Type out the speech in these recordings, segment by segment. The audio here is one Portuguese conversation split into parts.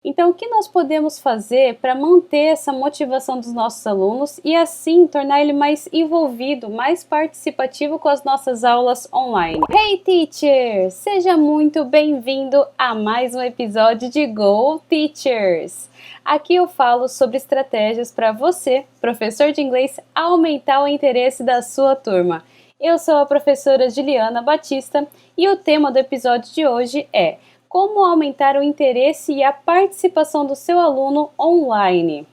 Então, o que nós podemos fazer para manter essa motivação dos nossos alunos e assim tornar ele mais envolvido, mais participativo com as nossas aulas online? Hey teacher! Seja muito bem-vindo a mais um episódio de Go Teachers! Aqui eu falo sobre estratégias para você, professor de inglês, aumentar o interesse da sua turma. Eu sou a professora Juliana Batista e o tema do episódio de hoje é como aumentar o interesse e a participação do seu aluno online?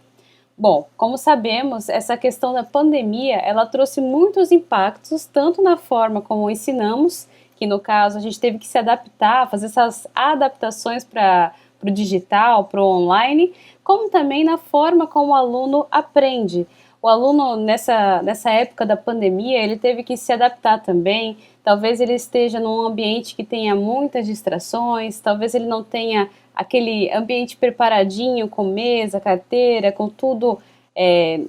Bom, como sabemos, essa questão da pandemia, ela trouxe muitos impactos, tanto na forma como ensinamos, que no caso a gente teve que se adaptar, fazer essas adaptações para o digital, para o online, como também na forma como o aluno aprende. O aluno, nessa época da pandemia, ele teve que se adaptar também. Talvez ele esteja num ambiente que tenha muitas distrações, talvez ele não tenha aquele ambiente preparadinho, com mesa, carteira, com tudo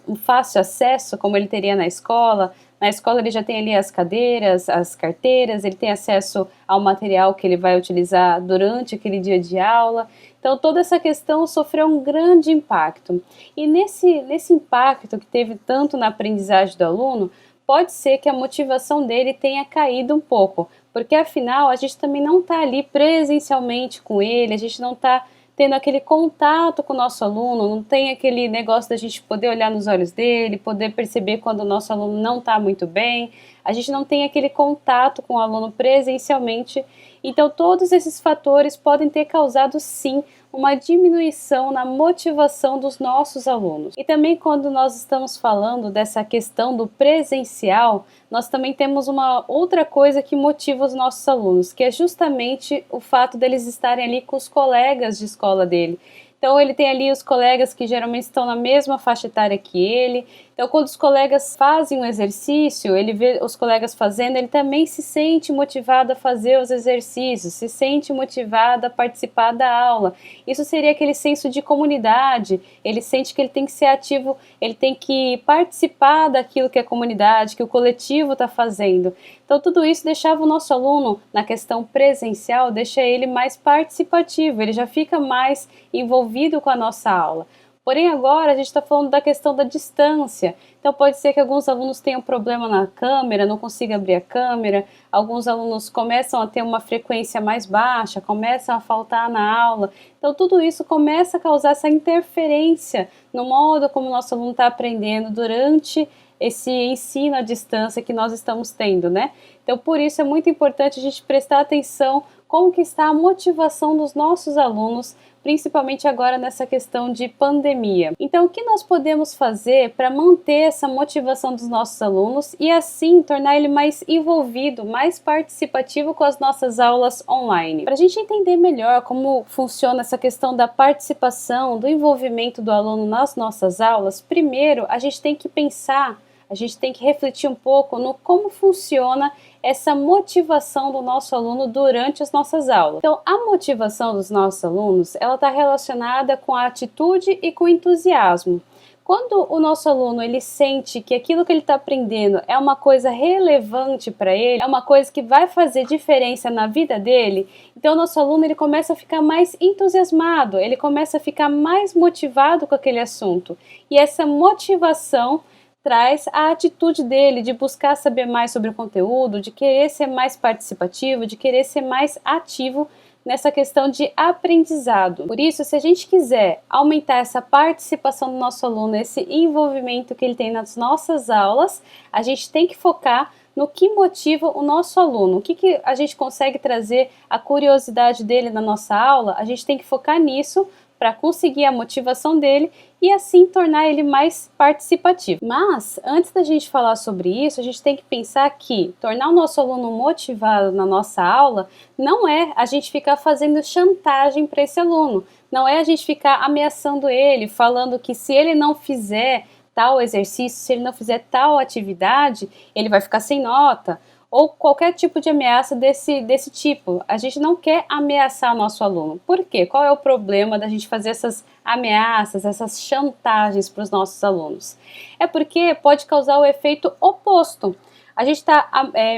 um fácil acesso, como ele teria na escola. Na escola ele já tem ali as cadeiras, as carteiras, ele tem acesso ao material que ele vai utilizar durante aquele dia de aula. Então toda essa questão sofreu um grande impacto. E nesse impacto que teve tanto na aprendizagem do aluno, pode ser que a motivação dele tenha caído um pouco, porque afinal a gente também não está ali presencialmente com ele, a gente não está tendo aquele contato com o nosso aluno, não tem aquele negócio da gente poder olhar nos olhos dele, poder perceber quando o nosso aluno não está muito bem, a gente não tem aquele contato com o aluno presencialmente, então todos esses fatores podem ter causado sim uma diminuição na motivação dos nossos alunos. E também quando nós estamos falando dessa questão do presencial, nós também temos uma outra coisa que motiva os nossos alunos, que é justamente o fato deles estarem ali com os colegas de escola dele. Então ele tem ali os colegas que geralmente estão na mesma faixa etária que ele. Então quando os colegas fazem um exercício, ele vê os colegas fazendo, ele também se sente motivado a fazer os exercícios, se sente motivado a participar da aula. Isso seria aquele senso de comunidade, ele sente que ele tem que ser ativo, ele tem que participar daquilo que a comunidade, que o coletivo está fazendo. Então tudo isso deixava o nosso aluno, na questão presencial, deixa ele mais participativo, ele já fica mais envolvido com a nossa aula. Porém agora a gente está falando da questão da distância, então pode ser que alguns alunos tenham problema na câmera, não consigam abrir a câmera, alguns alunos começam a ter uma frequência mais baixa, começam a faltar na aula, então tudo isso começa a causar essa interferência no modo como o nosso aluno está aprendendo durante esse ensino à distância que nós estamos tendo, né? Então, por isso é muito importante a gente prestar atenção como que está a motivação dos nossos alunos, principalmente agora nessa questão de pandemia. Então, o que nós podemos fazer para manter essa motivação dos nossos alunos e assim tornar ele mais envolvido, mais participativo com as nossas aulas online? Para a gente entender melhor como funciona essa questão da participação, do envolvimento do aluno nas nossas aulas, primeiro a gente tem que pensar, a gente tem que refletir um pouco no como funciona essa motivação do nosso aluno durante as nossas aulas. Então, a motivação dos nossos alunos, ela está relacionada com a atitude e com o entusiasmo. Quando o nosso aluno ele sente que aquilo que ele está aprendendo é uma coisa relevante para ele, é uma coisa que vai fazer diferença na vida dele, então o nosso aluno ele começa a ficar mais entusiasmado, ele começa a ficar mais motivado com aquele assunto. E essa motivação traz a atitude dele de buscar saber mais sobre o conteúdo, de querer ser mais participativo, de querer ser mais ativo nessa questão de aprendizado. Por isso, se a gente quiser aumentar essa participação do nosso aluno, esse envolvimento que ele tem nas nossas aulas, a gente tem que focar no que motiva o nosso aluno, o que a gente consegue trazer a curiosidade dele na nossa aula, a gente tem que focar nisso para conseguir a motivação dele e assim tornar ele mais participativo. Mas, antes da gente falar sobre isso, a gente tem que pensar que tornar o nosso aluno motivado na nossa aula não é a gente ficar fazendo chantagem para esse aluno, não é a gente ficar ameaçando ele, falando que se ele não fizer tal exercício, se ele não fizer tal atividade, ele vai ficar sem nota, ou qualquer tipo de ameaça desse tipo. A gente não quer ameaçar nosso aluno. Por quê? Qual é o problema da gente fazer essas ameaças, essas chantagens para os nossos alunos? É porque pode causar o efeito oposto. A gente está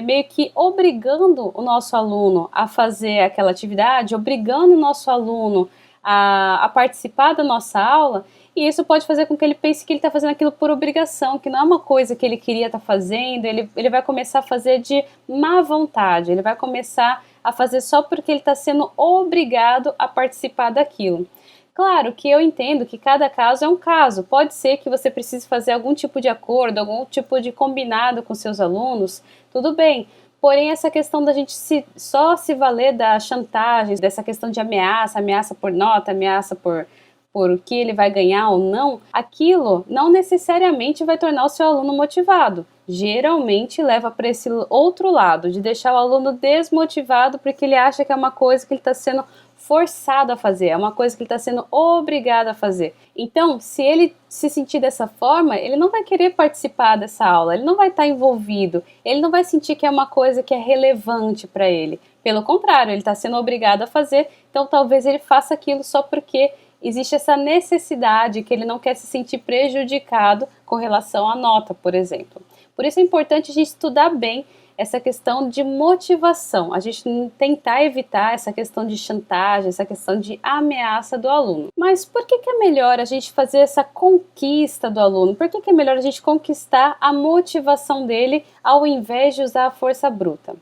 meio que obrigando o nosso aluno a fazer aquela atividade, obrigando o nosso aluno a participar da nossa aula, e isso pode fazer com que ele pense que ele está fazendo aquilo por obrigação, que não é uma coisa que ele queria estar fazendo, ele vai começar a fazer de má vontade, ele vai começar a fazer só porque ele está sendo obrigado a participar daquilo. Claro que eu entendo que cada caso é um caso, pode ser que você precise fazer algum tipo de acordo, algum tipo de combinado com seus alunos, tudo bem. Porém, essa questão da gente só se valer da chantagem, dessa questão de ameaça, ameaça por nota, ameaça por o que ele vai ganhar ou não, aquilo não necessariamente vai tornar o seu aluno motivado. Geralmente leva para esse outro lado, de deixar o aluno desmotivado porque ele acha que é uma coisa que ele está sendo forçado a fazer, é uma coisa que ele está sendo obrigado a fazer. Então, se ele se sentir dessa forma, ele não vai querer participar dessa aula, ele não vai estar envolvido, ele não vai sentir que é uma coisa que é relevante para ele. Pelo contrário, ele está sendo obrigado a fazer, então talvez ele faça aquilo só porque existe essa necessidade que ele não quer se sentir prejudicado com relação à nota, por exemplo. Por isso é importante a gente estudar bem essa questão de motivação, a gente tentar evitar essa questão de chantagem, essa questão de ameaça do aluno. Mas por que é melhor a gente fazer essa conquista do aluno? Por que é melhor a gente conquistar a motivação dele ao invés de usar a força bruta?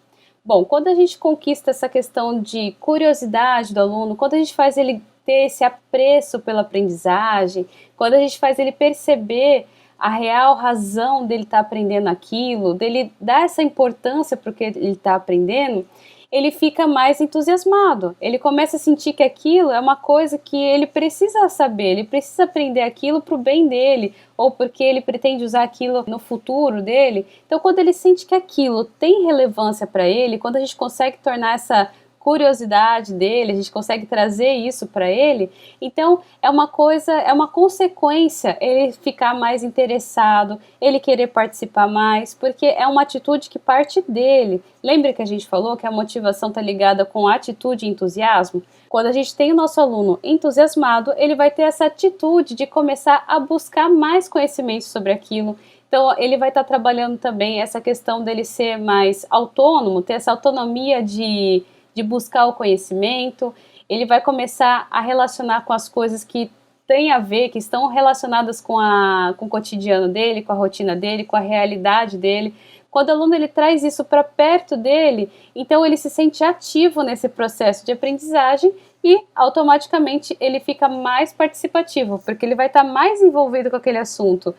Bom, quando a gente conquista essa questão de curiosidade do aluno, quando a gente faz ele ter esse apreço pela aprendizagem, quando a gente faz ele perceber a real razão dele estar aprendendo aquilo, dele dar essa importância para o que ele está aprendendo, ele fica mais entusiasmado, ele começa a sentir que aquilo é uma coisa que ele precisa saber, ele precisa aprender aquilo para o bem dele, ou porque ele pretende usar aquilo no futuro dele. Então, quando ele sente que aquilo tem relevância para ele, quando a gente consegue tornar essa curiosidade dele, a gente consegue trazer isso para ele, então é uma coisa, é uma consequência ele ficar mais interessado, ele querer participar mais, porque é uma atitude que parte dele. Lembra que a gente falou que a motivação está ligada com atitude e entusiasmo? Quando a gente tem o nosso aluno entusiasmado, ele vai ter essa atitude de começar a buscar mais conhecimento sobre aquilo. Então, ele vai estar trabalhando também essa questão dele ser mais autônomo, ter essa autonomia de buscar o conhecimento, ele vai começar a relacionar com as coisas que têm a ver, que estão relacionadas com o cotidiano dele, com a rotina dele, com a realidade dele. Quando o aluno ele traz isso para perto dele, então ele se sente ativo nesse processo de aprendizagem e automaticamente ele fica mais participativo, porque ele vai estar mais envolvido com aquele assunto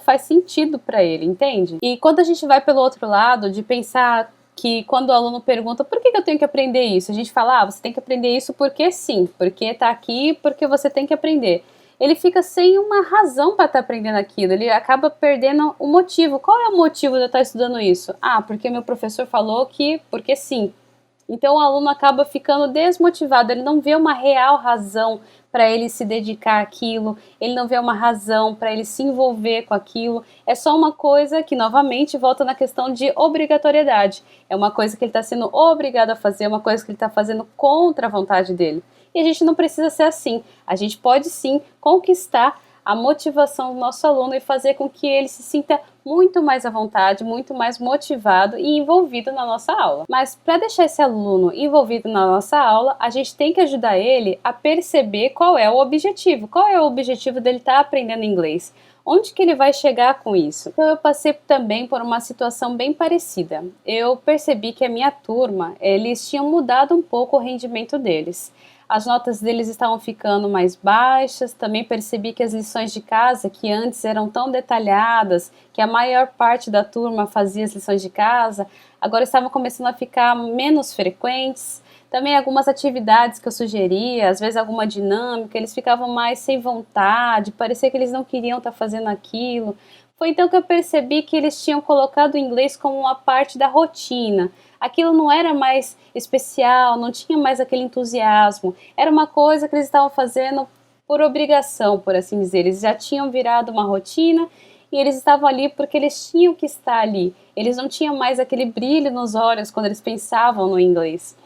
faz sentido para ele, entende? E quando a gente vai pelo outro lado, de pensar que quando o aluno pergunta por que eu tenho que aprender isso, a gente fala, você tem que aprender isso porque sim, porque tá aqui, porque você tem que aprender. Ele fica sem uma razão para estar aprendendo aquilo, ele acaba perdendo o motivo. Qual é o motivo de eu estar estudando isso? Porque meu professor falou que porque sim. Então o aluno acaba ficando desmotivado, ele não vê uma real razão para ele se dedicar àquilo, ele não vê uma razão para ele se envolver com aquilo, é só uma coisa que novamente volta na questão de obrigatoriedade, é uma coisa que ele está sendo obrigado a fazer, é uma coisa que ele está fazendo contra a vontade dele. E a gente não precisa ser assim, a gente pode sim conquistar a motivação do nosso aluno e fazer com que ele se sinta muito mais à vontade, muito mais motivado e envolvido na nossa aula. Mas para deixar esse aluno envolvido na nossa aula, a gente tem que ajudar ele a perceber qual é o objetivo dele estar aprendendo inglês. Onde que ele vai chegar com isso? Então eu passei também por uma situação bem parecida. Eu percebi que a minha turma, eles tinham mudado um pouco o rendimento deles. As notas deles estavam ficando mais baixas, também percebi que as lições de casa, que antes eram tão detalhadas, que a maior parte da turma fazia as lições de casa, agora estavam começando a ficar menos frequentes. Também algumas atividades que eu sugeria, às vezes alguma dinâmica, eles ficavam mais sem vontade, parecia que eles não queriam estar fazendo aquilo. Foi então que eu percebi que eles tinham colocado o inglês como uma parte da rotina. Aquilo não era mais especial, não tinha mais aquele entusiasmo. Era uma coisa que eles estavam fazendo por obrigação, por assim dizer. Eles já tinham virado uma rotina e eles estavam ali porque eles tinham que estar ali. Eles não tinham mais aquele brilho nos olhos quando eles pensavam no inglês.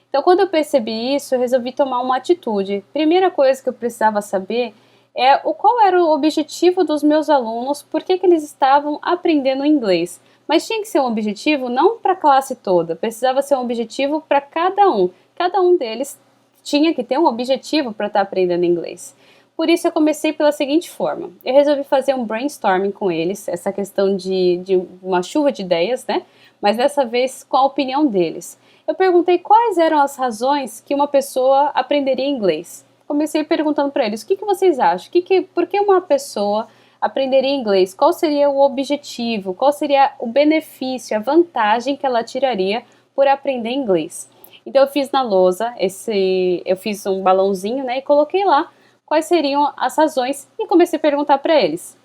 Então, quando eu percebi isso, eu resolvi tomar uma atitude. Primeira coisa que eu precisava saber é qual era o objetivo dos meus alunos, por que eles estavam aprendendo inglês. Mas tinha que ser um objetivo não para a classe toda, precisava ser um objetivo para cada um. Cada um deles tinha que ter um objetivo para estar aprendendo inglês. Por isso eu comecei pela seguinte forma, eu resolvi fazer um brainstorming com eles, essa questão de uma chuva de ideias, né? Mas dessa vez com a opinião deles. Eu perguntei quais eram as razões que uma pessoa aprenderia inglês. Comecei perguntando para eles, o que vocês acham? Por que uma pessoa aprenderia inglês? Qual seria o objetivo? Qual seria o benefício, a vantagem que ela tiraria por aprender inglês? Então eu fiz na lousa, eu fiz um balãozinho, né, e coloquei lá quais seriam as razões e comecei a perguntar para eles.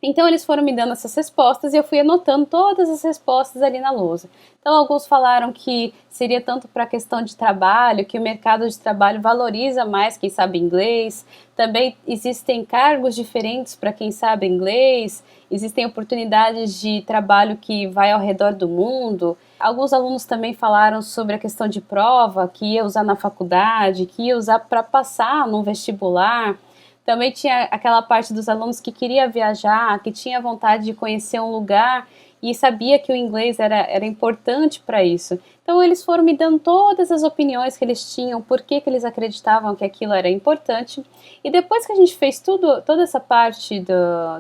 Então eles foram me dando essas respostas e eu fui anotando todas as respostas ali na lousa. Então alguns falaram que seria tanto para a questão de trabalho, que o mercado de trabalho valoriza mais quem sabe inglês. Também existem cargos diferentes para quem sabe inglês, existem oportunidades de trabalho que vai ao redor do mundo. Alguns alunos também falaram sobre a questão de prova, que ia usar na faculdade, que ia usar para passar no vestibular. Também tinha aquela parte dos alunos que queria viajar, que tinha vontade de conhecer um lugar e sabia que o inglês era importante para isso. Então eles foram me dando todas as opiniões que eles tinham, por que eles acreditavam que aquilo era importante. E depois que a gente fez toda essa parte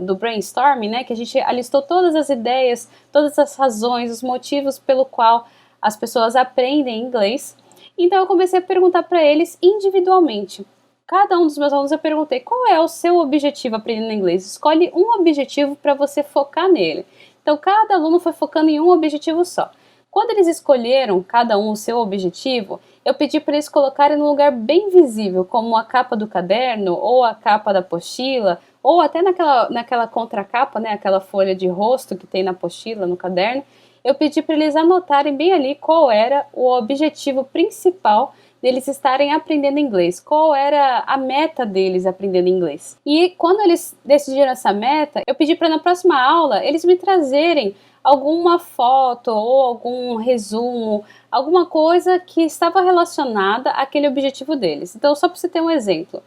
do brainstorming, né, que a gente alistou todas as ideias, todas as razões, os motivos pelo qual as pessoas aprendem inglês, então eu comecei a perguntar para eles individualmente. Cada um dos meus alunos eu perguntei, qual é o seu objetivo aprendendo inglês? Escolhe um objetivo para você focar nele. Então, cada aluno foi focando em um objetivo só. Quando eles escolheram, cada um, o seu objetivo, eu pedi para eles colocarem num lugar bem visível, como a capa do caderno, ou a capa da apostila, ou até naquela contracapa, né, aquela folha de rosto que tem na apostila, no caderno. Eu pedi para eles anotarem bem ali qual era o objetivo principal deles estarem aprendendo inglês, qual era a meta deles aprendendo inglês. E quando eles decidiram essa meta, eu pedi para na próxima aula eles me trazerem alguma foto ou algum resumo, alguma coisa que estava relacionada àquele objetivo deles. Então, só para você ter um exemplo,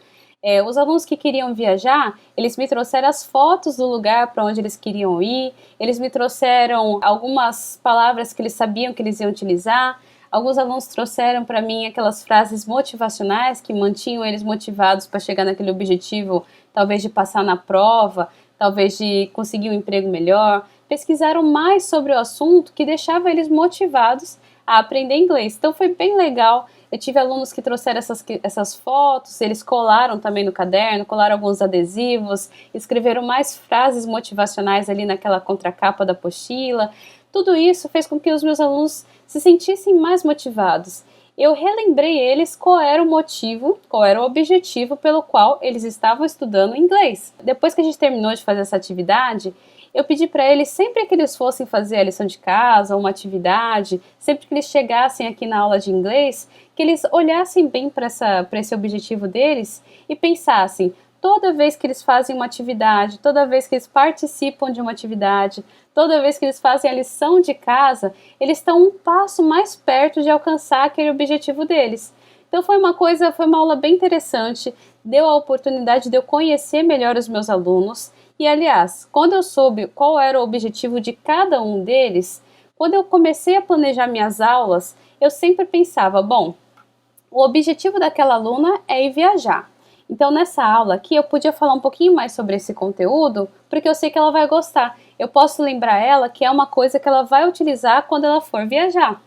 os alunos que queriam viajar, eles me trouxeram as fotos do lugar para onde eles queriam ir, eles me trouxeram algumas palavras que eles sabiam que eles iam utilizar. Alguns alunos trouxeram para mim aquelas frases motivacionais que mantinham eles motivados para chegar naquele objetivo, talvez de passar na prova, talvez de conseguir um emprego melhor. Pesquisaram mais sobre o assunto que deixava eles motivados a aprender inglês. Então foi bem legal. Eu tive alunos que trouxeram essas fotos, eles colaram também no caderno, colaram alguns adesivos, escreveram mais frases motivacionais ali naquela contracapa da apostila. Tudo isso fez com que os meus alunos se sentissem mais motivados. Eu relembrei eles qual era o motivo, qual era o objetivo pelo qual eles estavam estudando inglês. Depois que a gente terminou de fazer essa atividade, eu pedi para eles, sempre que eles fossem fazer a lição de casa, uma atividade, sempre que eles chegassem aqui na aula de inglês, que eles olhassem bem para esse objetivo deles e pensassem, toda vez que eles fazem uma atividade, toda vez que eles participam de uma atividade, toda vez que eles fazem a lição de casa, eles estão um passo mais perto de alcançar aquele objetivo deles. Então foi uma aula bem interessante, deu a oportunidade de eu conhecer melhor os meus alunos e, aliás, quando eu soube qual era o objetivo de cada um deles, quando eu comecei a planejar minhas aulas, eu sempre pensava, bom, o objetivo daquela aluna é ir viajar. Então, nessa aula aqui, eu podia falar um pouquinho mais sobre esse conteúdo, porque eu sei que ela vai gostar. Eu posso lembrar ela que é uma coisa que ela vai utilizar quando ela for viajar.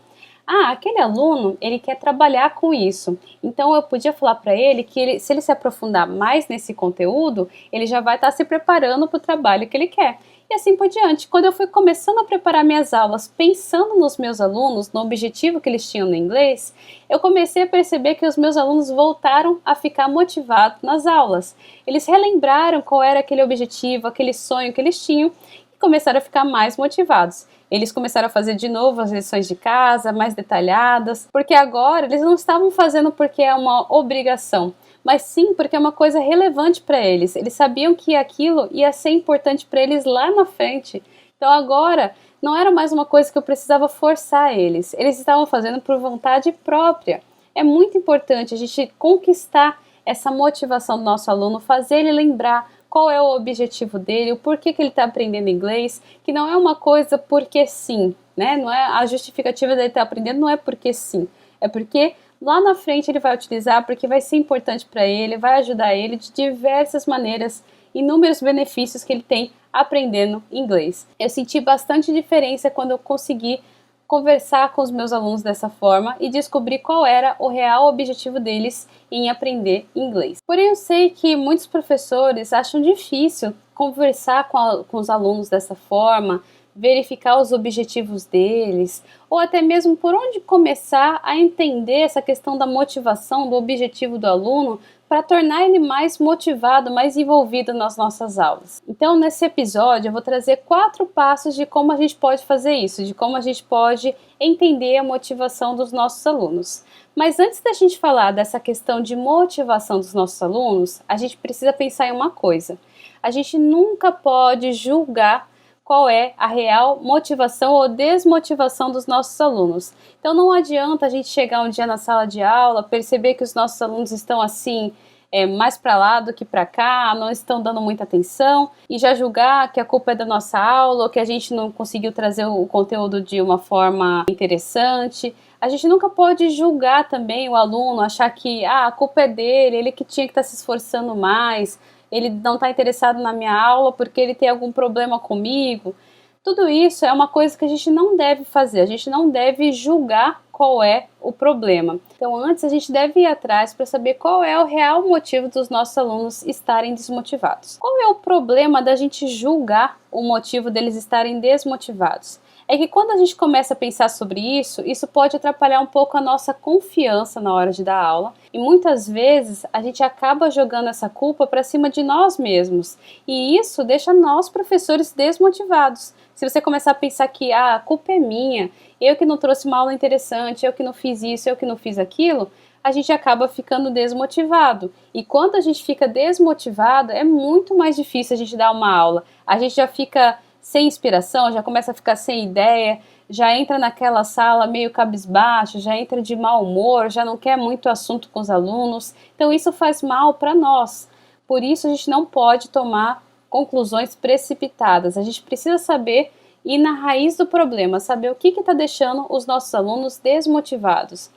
Ah, aquele aluno, ele quer trabalhar com isso. Então, eu podia falar para ele que se ele se aprofundar mais nesse conteúdo, ele já vai estar se preparando para o trabalho que ele quer. E assim por diante. Quando eu fui começando a preparar minhas aulas, pensando nos meus alunos, no objetivo que eles tinham no inglês, eu comecei a perceber que os meus alunos voltaram a ficar motivados nas aulas. Eles relembraram qual era aquele objetivo, aquele sonho que eles tinham e começaram a ficar mais motivados. Eles começaram a fazer de novo as lições de casa, mais detalhadas, porque agora eles não estavam fazendo porque é uma obrigação, mas sim porque é uma coisa relevante para eles. Eles sabiam que aquilo ia ser importante para eles lá na frente. Então agora não era mais uma coisa que eu precisava forçar eles. Eles estavam fazendo por vontade própria. É muito importante a gente conquistar essa motivação do nosso aluno, fazer ele lembrar qual é o objetivo dele, o porquê que ele está aprendendo inglês, que não é uma coisa porque sim, né? Não é a justificativa dele estar aprendendo, não é porque sim, é porque lá na frente ele vai utilizar porque vai ser importante para ele, vai ajudar ele de diversas maneiras, inúmeros benefícios que ele tem aprendendo inglês. Eu senti bastante diferença quando eu consegui conversar com os meus alunos dessa forma e descobrir qual era o real objetivo deles em aprender inglês. Porém, eu sei que muitos professores acham difícil conversar com os alunos dessa forma, verificar os objetivos deles, ou até mesmo por onde começar a entender essa questão da motivação, do objetivo do aluno, para tornar ele mais motivado, mais envolvido nas nossas aulas. Então, nesse episódio, eu vou trazer 4 passos de como a gente pode fazer isso, de como a gente pode entender a motivação dos nossos alunos. Mas antes da gente falar dessa questão de motivação dos nossos alunos, a gente precisa pensar em uma coisa. A gente nunca pode julgar qual é a real motivação ou desmotivação dos nossos alunos. Então não adianta a gente chegar um dia na sala de aula, perceber que os nossos alunos estão assim, mais para lá do que para cá, não estão dando muita atenção e já julgar que a culpa é da nossa aula ou que a gente não conseguiu trazer o conteúdo de uma forma interessante. A gente nunca pode julgar também o aluno, achar que a culpa é dele, ele que tinha que estar se esforçando mais, ele não está interessado na minha aula porque ele tem algum problema comigo. Tudo isso é uma coisa que a gente não deve fazer, a gente não deve julgar qual é o problema. Então antes a gente deve ir atrás para saber qual é o real motivo dos nossos alunos estarem desmotivados. Qual é o problema da gente julgar o motivo deles estarem desmotivados? É que quando a gente começa a pensar sobre isso, isso pode atrapalhar um pouco a nossa confiança na hora de dar aula e muitas vezes a gente acaba jogando essa culpa para cima de nós mesmos e isso deixa nós professores desmotivados. Se você começar a pensar que a culpa é minha, eu que não trouxe uma aula interessante, eu que não fiz isso, eu que não fiz aquilo, a gente acaba ficando desmotivado. E quando a gente fica desmotivado, é muito mais difícil a gente dar uma aula. A gente já fica sem inspiração, já começa a ficar sem ideia, já entra naquela sala meio cabisbaixo, já entra de mau humor, já não quer muito assunto com os alunos. Então isso faz mal para nós. Por isso a gente não pode tomar conclusões precipitadas. A gente precisa saber ir na raiz do problema, saber o que está deixando os nossos alunos desmotivados.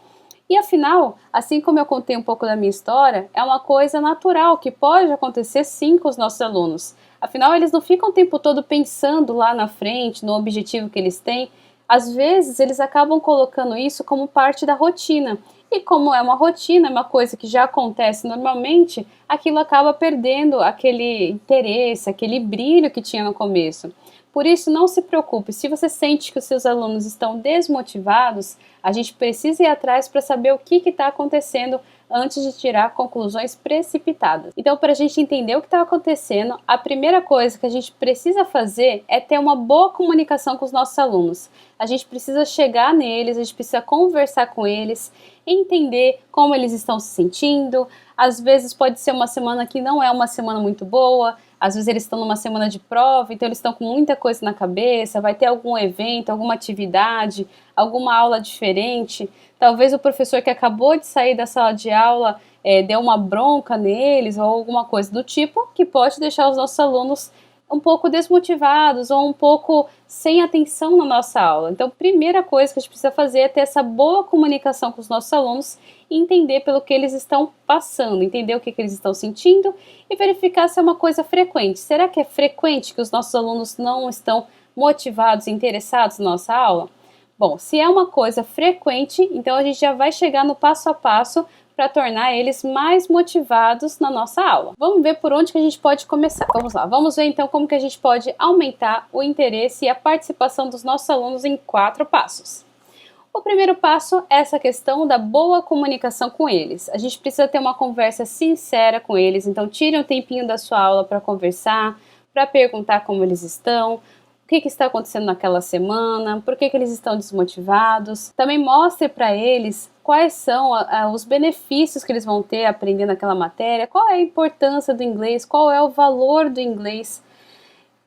E afinal, assim como eu contei um pouco da minha história, é uma coisa natural que pode acontecer sim com os nossos alunos. Afinal, eles não ficam o tempo todo pensando lá na frente, no objetivo que eles têm. Às vezes, eles acabam colocando isso como parte da rotina. E como é uma rotina, é uma coisa que já acontece normalmente, aquilo acaba perdendo aquele interesse, aquele brilho que tinha no começo. Por isso, não se preocupe, se você sente que os seus alunos estão desmotivados, a gente precisa ir atrás para saber o que está acontecendo antes de tirar conclusões precipitadas. Então, para a gente entender o que está acontecendo, a primeira coisa que a gente precisa fazer é ter uma boa comunicação com os nossos alunos. A gente precisa chegar neles, a gente precisa conversar com eles, entender como eles estão se sentindo. Às vezes pode ser uma semana que não é uma semana muito boa, às vezes eles estão numa semana de prova, então eles estão com muita coisa na cabeça, vai ter algum evento, alguma atividade, alguma aula diferente. Talvez o professor que acabou de sair da sala de aula deu uma bronca neles ou alguma coisa do tipo, que pode deixar os nossos alunos um pouco desmotivados ou um pouco sem atenção na nossa aula. Então, a primeira coisa que a gente precisa fazer é ter essa boa comunicação com os nossos alunos e entender pelo que eles estão passando, entender o que eles estão sentindo e verificar se é uma coisa frequente. Será que é frequente que os nossos alunos não estão motivados e interessados na nossa aula? Bom, se é uma coisa frequente, então a gente já vai chegar no passo a passo para tornar eles mais motivados na nossa aula. Vamos ver por onde que a gente pode começar. Vamos lá, vamos ver então como que a gente pode aumentar o interesse e a participação dos nossos alunos em 4 passos. O primeiro passo é essa questão da boa comunicação com eles. A gente precisa ter uma conversa sincera com eles, então tire um tempinho da sua aula para conversar, para perguntar como eles estão, o que está acontecendo naquela semana, por que eles estão desmotivados. Também mostre para eles quais são os benefícios que eles vão ter aprendendo aquela matéria, qual é a importância do inglês, qual é o valor do inglês.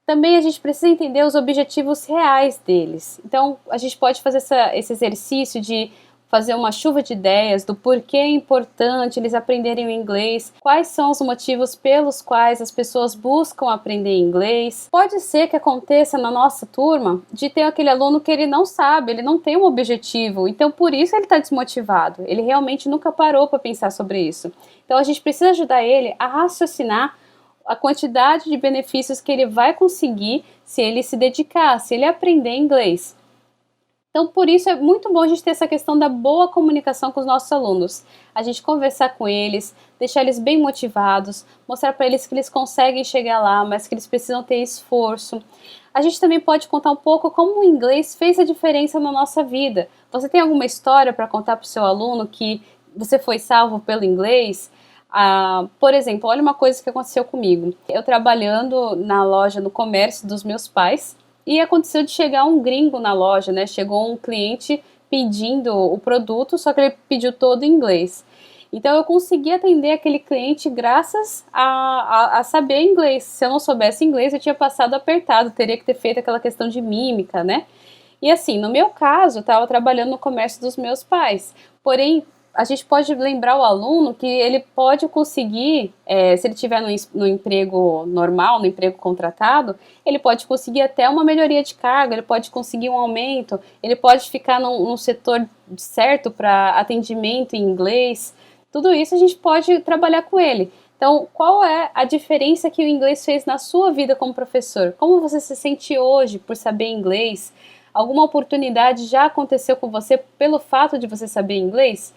Também a gente precisa entender os objetivos reais deles. Então, a gente pode fazer esse exercício de fazer uma chuva de ideias do porquê é importante eles aprenderem o inglês, quais são os motivos pelos quais as pessoas buscam aprender inglês. Pode ser que aconteça na nossa turma de ter aquele aluno que ele não sabe, ele não tem um objetivo, então por isso ele está desmotivado, ele realmente nunca parou para pensar sobre isso. Então a gente precisa ajudar ele a raciocinar a quantidade de benefícios que ele vai conseguir se ele se dedicar, se ele aprender inglês. Então, por isso é muito bom a gente ter essa questão da boa comunicação com os nossos alunos. A gente conversar com eles, deixar eles bem motivados, mostrar para eles que eles conseguem chegar lá, mas que eles precisam ter esforço. A gente também pode contar um pouco como o inglês fez a diferença na nossa vida. Você tem alguma história para contar para o seu aluno que você foi salvo pelo inglês? Por exemplo, olha uma coisa que aconteceu comigo. Eu trabalhando na loja, no comércio dos meus pais, e aconteceu de chegar um gringo na loja, né? Chegou um cliente pedindo o produto, só que ele pediu todo em inglês. Então eu consegui atender aquele cliente graças a saber inglês. Se eu não soubesse inglês, eu tinha passado apertado, teria que ter feito aquela questão de mímica, né? E assim, no meu caso, eu estava trabalhando no comércio dos meus pais. Porém, a gente pode lembrar o aluno que ele pode conseguir, se ele estiver no emprego normal, no emprego contratado, ele pode conseguir até uma melhoria de cargo, ele pode conseguir um aumento, ele pode ficar num setor certo para atendimento em inglês. Tudo isso a gente pode trabalhar com ele. Então, qual é a diferença que o inglês fez na sua vida como professor? Como você se sente hoje por saber inglês? Alguma oportunidade já aconteceu com você pelo fato de você saber inglês?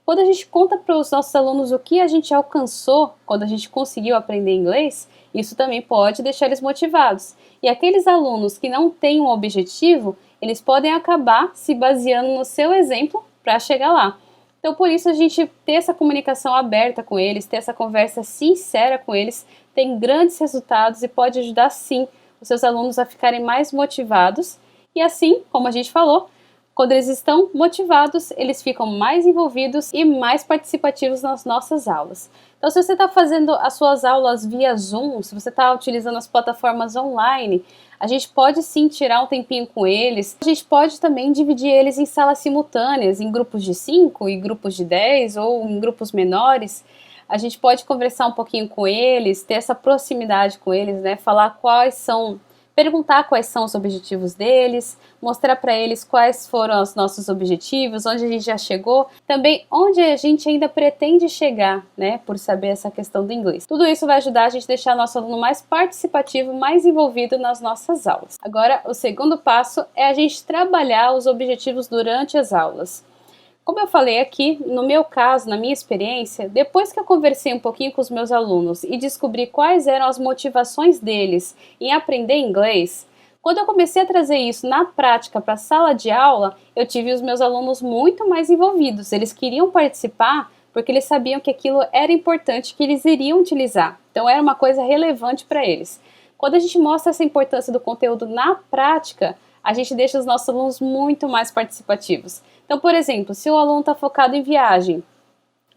Quando a gente conta para os nossos alunos o que a gente alcançou quando a gente conseguiu aprender inglês, isso também pode deixar eles motivados. E aqueles alunos que não têm um objetivo, eles podem acabar se baseando no seu exemplo para chegar lá. Então, por isso, a gente ter essa comunicação aberta com eles, ter essa conversa sincera com eles, tem grandes resultados e pode ajudar, sim, os seus alunos a ficarem mais motivados. E assim, como a gente falou, quando eles estão motivados, eles ficam mais envolvidos e mais participativos nas nossas aulas. Então, se você está fazendo as suas aulas via Zoom, se você está utilizando as plataformas online, a gente pode sim tirar um tempinho com eles. A gente pode também dividir eles em salas simultâneas, em grupos de 5, em grupos de 10 ou em grupos menores. A gente pode conversar um pouquinho com eles, ter essa proximidade com eles, né? Perguntar quais são os objetivos deles, mostrar para eles quais foram os nossos objetivos, onde a gente já chegou, também onde a gente ainda pretende chegar, né, por saber essa questão do inglês. Tudo isso vai ajudar a gente a deixar nosso aluno mais participativo, mais envolvido nas nossas aulas. Agora, o segundo passo é a gente trabalhar os objetivos durante as aulas. Como eu falei aqui, no meu caso, na minha experiência, depois que eu conversei um pouquinho com os meus alunos e descobri quais eram as motivações deles em aprender inglês, quando eu comecei a trazer isso na prática para a sala de aula, eu tive os meus alunos muito mais envolvidos. Eles queriam participar porque eles sabiam que aquilo era importante, que eles iriam utilizar. Então era uma coisa relevante para eles. Quando a gente mostra essa importância do conteúdo na prática, a gente deixa os nossos alunos muito mais participativos. Então, por exemplo, se o aluno está focado em viagem,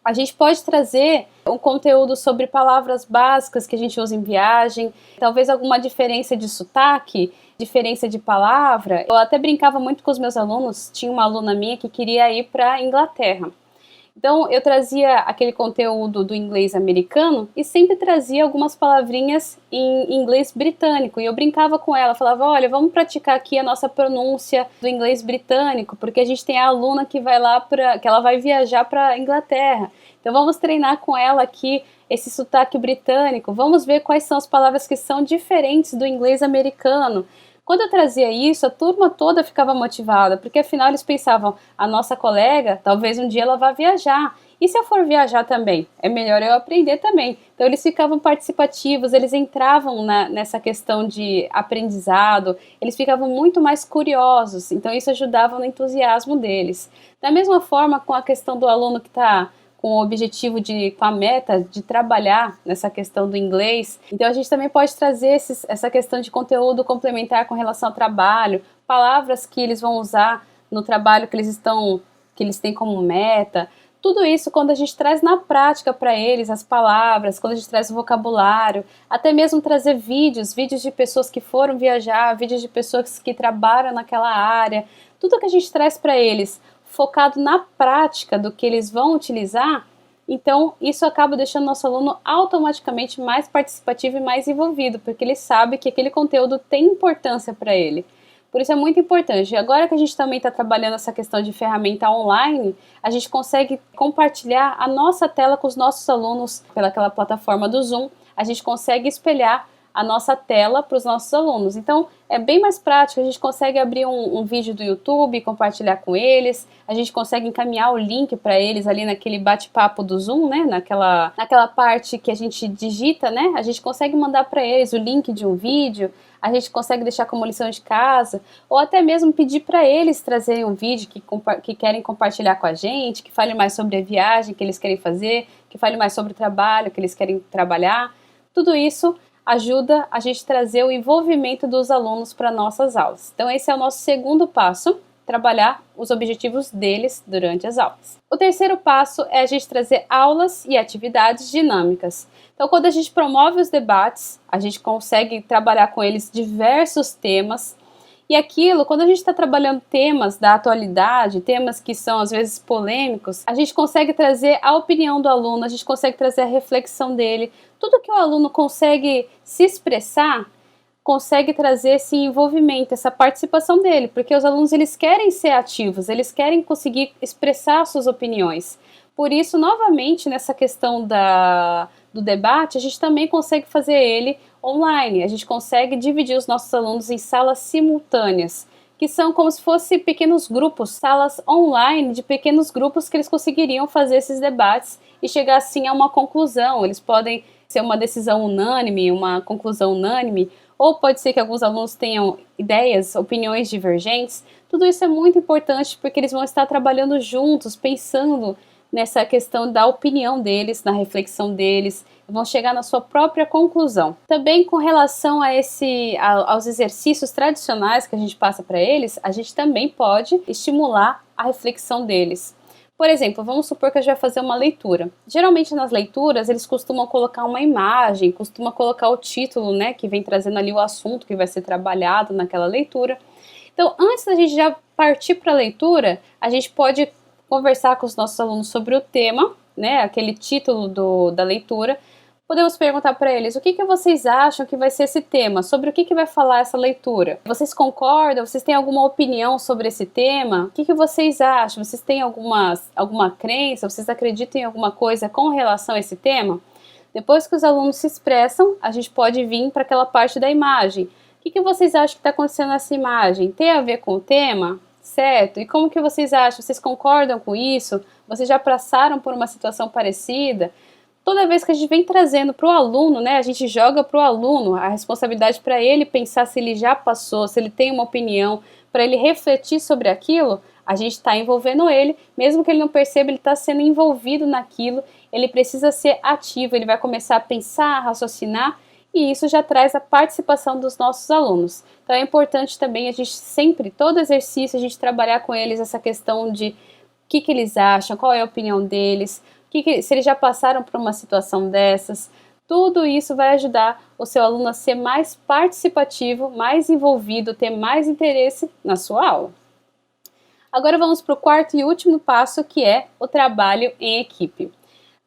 a gente pode trazer um conteúdo sobre palavras básicas que a gente usa em viagem, talvez alguma diferença de sotaque, diferença de palavra. Eu até brincava muito com os meus alunos, tinha uma aluna minha que queria ir para a Inglaterra. Então eu trazia aquele conteúdo do inglês americano e sempre trazia algumas palavrinhas em inglês britânico. E eu brincava com ela, falava, olha, vamos praticar aqui a nossa pronúncia do inglês britânico, porque a gente tem a aluna que vai lá que ela vai viajar para a Inglaterra. Então vamos treinar com ela aqui esse sotaque britânico, vamos ver quais são as palavras que são diferentes do inglês americano. Quando eu trazia isso, a turma toda ficava motivada, porque afinal eles pensavam, a nossa colega, talvez um dia ela vá viajar. E se eu for viajar também? É melhor eu aprender também. Então eles ficavam participativos, eles entravam nessa questão de aprendizado, eles ficavam muito mais curiosos, então isso ajudava no entusiasmo deles. Da mesma forma com a questão do aluno que está com o objetivo com a meta de trabalhar nessa questão do inglês. Então a gente também pode trazer essa questão de conteúdo complementar com relação ao trabalho, palavras que eles vão usar no trabalho que eles têm como meta. Tudo isso quando a gente traz na prática para eles as palavras, quando a gente traz o vocabulário, até mesmo trazer vídeos de pessoas que foram viajar, vídeos de pessoas que trabalham naquela área, tudo que a gente traz para eles focado na prática do que eles vão utilizar, então isso acaba deixando o nosso aluno automaticamente mais participativo e mais envolvido, porque ele sabe que aquele conteúdo tem importância para ele. Por isso é muito importante. Agora que a gente também está trabalhando essa questão de ferramenta online, a gente consegue compartilhar a nossa tela com os nossos alunos pelaquela plataforma do Zoom. A gente consegue espelhar a nossa tela para os nossos alunos. Então, é bem mais prático, a gente consegue abrir um vídeo do YouTube e compartilhar com eles, a gente consegue encaminhar o link para eles ali naquele bate-papo do Zoom, né, naquela parte que a gente digita, né, a gente consegue mandar para eles o link de um vídeo, a gente consegue deixar como lição de casa, ou até mesmo pedir para eles trazerem um vídeo que querem compartilhar com a gente, que fale mais sobre a viagem que eles querem fazer, que fale mais sobre o trabalho que eles querem trabalhar. Tudo isso ajuda a gente trazer o envolvimento dos alunos para nossas aulas. Então esse é o nosso segundo passo, trabalhar os objetivos deles durante as aulas. O terceiro passo é a gente trazer aulas e atividades dinâmicas. Então quando a gente promove os debates, a gente consegue trabalhar com eles diversos temas. E aquilo, quando a gente está trabalhando temas da atualidade, temas que são às vezes polêmicos, a gente consegue trazer a opinião do aluno, a gente consegue trazer a reflexão dele. Tudo que o aluno consegue se expressar, consegue trazer esse envolvimento, essa participação dele, porque os alunos eles querem ser ativos, eles querem conseguir expressar suas opiniões. Por isso, novamente, nessa questão do debate, a gente também consegue fazer ele online, a gente consegue dividir os nossos alunos em salas simultâneas, que são como se fossem pequenos grupos, salas online de pequenos grupos que eles conseguiriam fazer esses debates e chegar assim a uma conclusão. Eles podem ser uma decisão unânime, uma conclusão unânime, ou pode ser que alguns alunos tenham ideias, opiniões divergentes. Tudo isso é muito importante porque eles vão estar trabalhando juntos, pensando nessa questão da opinião deles, na reflexão deles, vão chegar na sua própria conclusão. Também com relação aos exercícios tradicionais que a gente passa para eles, a gente também pode estimular a reflexão deles. Por exemplo, vamos supor que a gente vai fazer uma leitura. Geralmente nas leituras eles costumam colocar uma imagem, costumam colocar o título, né, que vem trazendo ali o assunto que vai ser trabalhado naquela leitura. Então, antes da gente já partir para a leitura, a gente pode conversar com os nossos alunos sobre o tema, né, aquele título da leitura. Podemos perguntar para eles, o que vocês acham que vai ser esse tema? Sobre o que vai falar essa leitura? Vocês concordam? Vocês têm alguma opinião sobre esse tema? O que vocês acham? Vocês têm alguma crença? Vocês acreditam em alguma coisa com relação a esse tema? Depois que os alunos se expressam, a gente pode vir para aquela parte da imagem. O que vocês acham que está acontecendo nessa imagem? Tem a ver com o tema? Certo? E como que vocês acham? Vocês concordam com isso? Vocês já passaram por uma situação parecida? Toda vez que a gente vem trazendo para o aluno, né, a gente joga para o aluno a responsabilidade para ele pensar se ele já passou, se ele tem uma opinião, para ele refletir sobre aquilo, a gente está envolvendo ele, mesmo que ele não perceba, ele está sendo envolvido naquilo, ele precisa ser ativo, ele vai começar a pensar, a raciocinar, e isso já traz a participação dos nossos alunos. Então é importante também a gente sempre, todo exercício, a gente trabalhar com eles essa questão de o que eles acham, qual é a opinião deles, se eles já passaram por uma situação dessas. Tudo isso vai ajudar o seu aluno a ser mais participativo, mais envolvido, ter mais interesse na sua aula. Agora vamos para o quarto e último passo, que é o trabalho em equipe.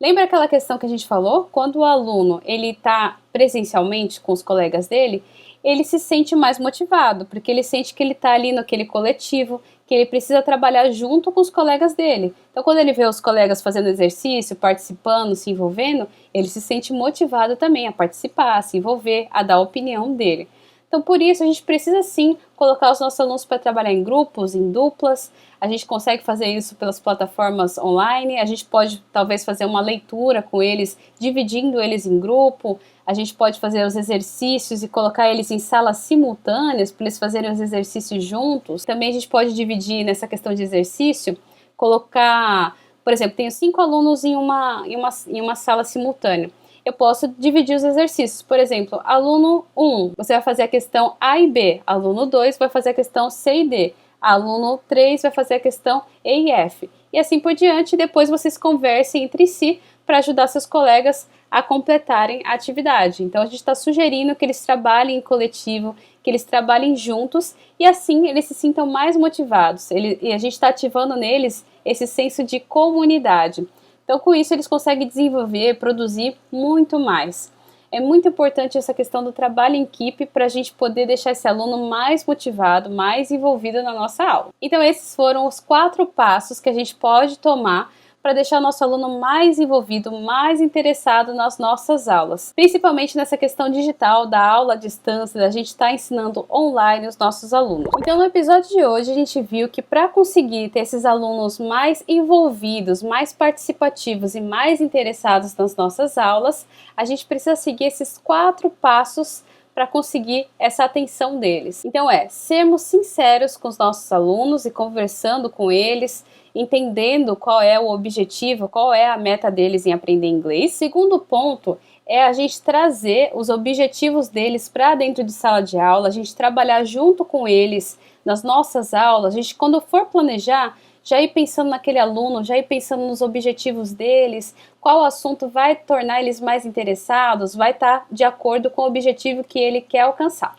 Lembra aquela questão que a gente falou? Quando o aluno está presencialmente com os colegas dele, ele se sente mais motivado, porque ele sente que ele está ali naquele coletivo, que ele precisa trabalhar junto com os colegas dele. Então, quando ele vê os colegas fazendo exercício, participando, se envolvendo, ele se sente motivado também a participar, a se envolver, a dar a opinião dele. Então, por isso, a gente precisa sim colocar os nossos alunos para trabalhar em grupos, em duplas. A gente consegue fazer isso pelas plataformas online. A gente pode, talvez, fazer uma leitura com eles, dividindo eles em grupo. A gente pode fazer os exercícios e colocar eles em salas simultâneas, para eles fazerem os exercícios juntos. Também a gente pode dividir nessa questão de exercício, colocar, por exemplo, tenho 5 alunos em uma sala simultânea. Eu posso dividir os exercícios. Por exemplo, aluno 1, você vai fazer a questão A e B. Aluno 2 vai fazer a questão C e D. Aluno 3 vai fazer a questão E e F. E assim por diante, depois vocês conversem entre si para ajudar seus colegas a completarem a atividade. Então a gente está sugerindo que eles trabalhem em coletivo, que eles trabalhem juntos e assim eles se sintam mais motivados. E a gente está ativando neles esse senso de comunidade. Então com isso eles conseguem desenvolver, produzir muito mais. É muito importante essa questão do trabalho em equipe para a gente poder deixar esse aluno mais motivado, mais envolvido na nossa aula. Então esses foram os 4 passos que a gente pode tomar para deixar o nosso aluno mais envolvido, mais interessado nas nossas aulas. Principalmente nessa questão digital, da aula à distância, da gente estar ensinando online os nossos alunos. Então no episódio de hoje a gente viu que para conseguir ter esses alunos mais envolvidos, mais participativos e mais interessados nas nossas aulas, a gente precisa seguir esses 4 passos para conseguir essa atenção deles. Então sermos sinceros com os nossos alunos e conversando com eles, entendendo qual é o objetivo, qual é a meta deles em aprender inglês. Segundo ponto é a gente trazer os objetivos deles para dentro de sala de aula, a gente trabalhar junto com eles nas nossas aulas, a gente quando for planejar, já ir pensando naquele aluno, já ir pensando nos objetivos deles, qual assunto vai tornar eles mais interessados, vai estar de acordo com o objetivo que ele quer alcançar.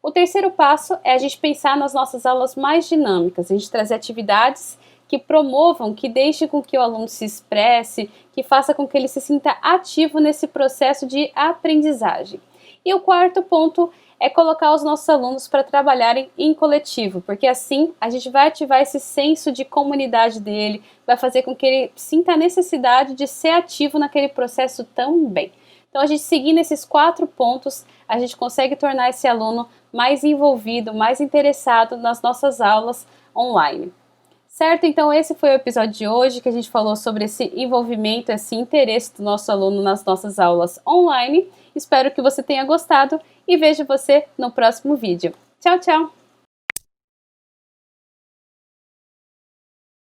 O terceiro passo é a gente pensar nas nossas aulas mais dinâmicas, a gente trazer atividades que promovam, que deixem com que o aluno se expresse, que faça com que ele se sinta ativo nesse processo de aprendizagem. E o quarto ponto é colocar os nossos alunos para trabalharem em coletivo, porque assim a gente vai ativar esse senso de comunidade dele, vai fazer com que ele sinta a necessidade de ser ativo naquele processo também. Então a gente seguindo esses 4 pontos, a gente consegue tornar esse aluno mais envolvido, mais interessado nas nossas aulas online. Certo? Então esse foi o episódio de hoje que a gente falou sobre esse envolvimento, esse interesse do nosso aluno nas nossas aulas online. Espero que você tenha gostado e vejo você no próximo vídeo. Tchau, tchau!